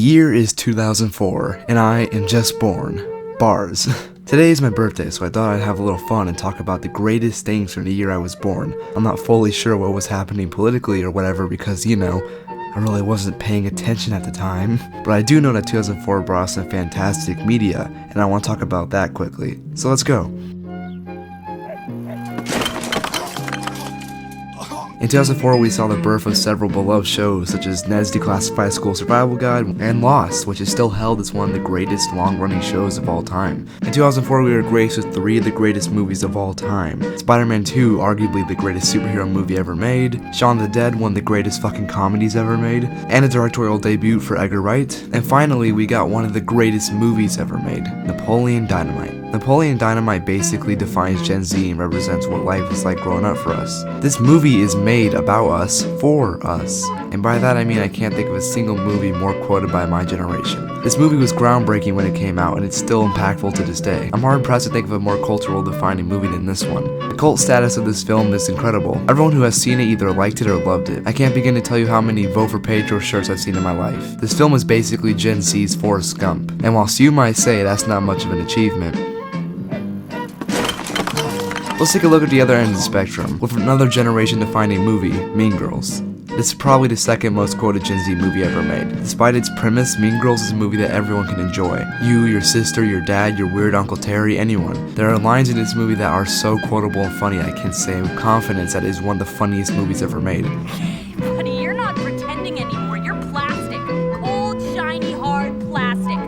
year is 2004, and I am just born. Bars. Today is my birthday, so I thought I'd have a little fun and talk about the greatest things from the year I was born. I'm not fully sure what was happening politically or whatever because, you know, I really wasn't paying attention at the time. But I do know that 2004 brought us some fantastic media, and I want to talk about that quickly. So let's go. In 2004, we saw the birth of several beloved shows such as Ned's Declassified School Survival Guide and Lost, which is still held as one of the greatest long-running shows of all time. In 2004, we were graced with 3 of the greatest movies of all time. Spider-Man 2, arguably the greatest superhero movie ever made, Shaun of the Dead, one of the greatest fucking comedies ever made, and a directorial debut for Edgar Wright. And finally, we got one of the greatest movies ever made, Napoleon Dynamite. Napoleon Dynamite basically defines Gen Z and represents what life was like growing up for us. This movie is made about us, for us. And by that I mean I can't think of a single movie more quoted by my generation. This movie was groundbreaking when it came out, and it's still impactful to this day. I'm hard pressed to think of a more cultural defining movie than this one. The cult status of this film is incredible. Everyone who has seen it either liked it or loved it. I can't begin to tell you how many Vote for Pedro shirts I've seen in my life. This film is basically Gen Z's Forrest Gump. And whilst you might say that's not much of an achievement, let's take a look at the other end of the spectrum, with another generation-defining movie, Mean Girls. This is probably the second most quoted Gen Z movie ever made. Despite its premise, Mean Girls is a movie that everyone can enjoy. You, your sister, your dad, your weird Uncle Terry, anyone. There are lines in this movie that are so quotable and funny I can say with confidence that it is one of the funniest movies ever made. Hey, buddy, you're not pretending anymore. You're plastic. Cold, shiny, hard plastic.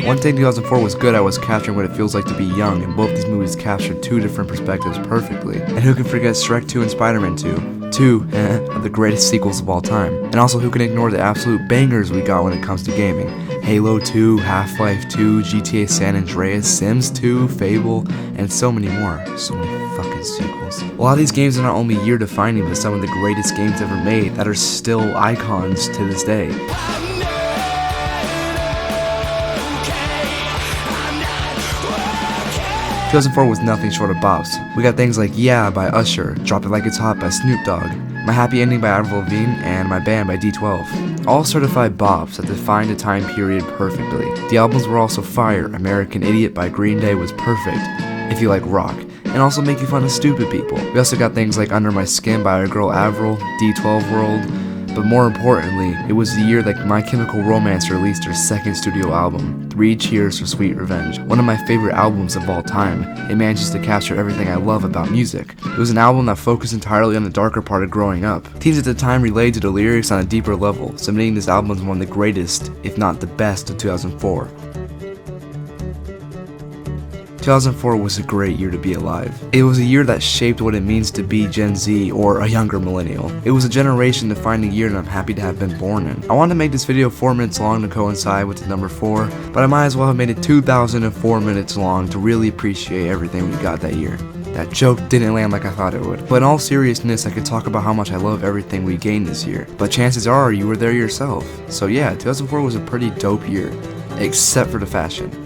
One thing 2004 was good at was capturing what it feels like to be young, and both these movies captured 2 different perspectives perfectly. And who can forget Shrek 2 and Spider-Man 2? 2 of the greatest sequels of all time. And also who can ignore the absolute bangers we got when it comes to gaming? Halo 2, Half-Life 2, GTA San Andreas, Sims 2, Fable, and so many more. So many fucking sequels. A lot of these games are not only year defining, but some of the greatest games ever made that are still icons to this day. 2004 was nothing short of bops. We got things like Yeah by Usher, Drop It Like It's Hot by Snoop Dogg, My Happy Ending by Avril Lavigne, and My Band by D12. All certified bops that defined a time period perfectly. The albums were also fire. American Idiot by Green Day was perfect, if you like rock, and also making fun of stupid people. We also got things like Under My Skin by our girl Avril, D12 World, but more importantly, it was the year that My Chemical Romance released their second studio album, 3 Cheers for Sweet Revenge, one of my favorite albums of all time. It manages to capture everything I love about music. It was an album that focused entirely on the darker part of growing up. Teens at the time relayed to the lyrics on a deeper level, submitting this album as one of the greatest, if not the best, of 2004. 2004 was a great year to be alive. It was a year that shaped what it means to be Gen Z or a younger millennial. It was a generation defining year that I'm happy to have been born in. I wanted to make this video 4 minutes long to coincide with the number 4, but I might as well have made it 2004 minutes long to really appreciate everything we got that year. That joke didn't land like I thought it would. But in all seriousness, I could talk about how much I love everything we gained this year. But chances are you were there yourself. So yeah, 2004 was a pretty dope year, except for the fashion.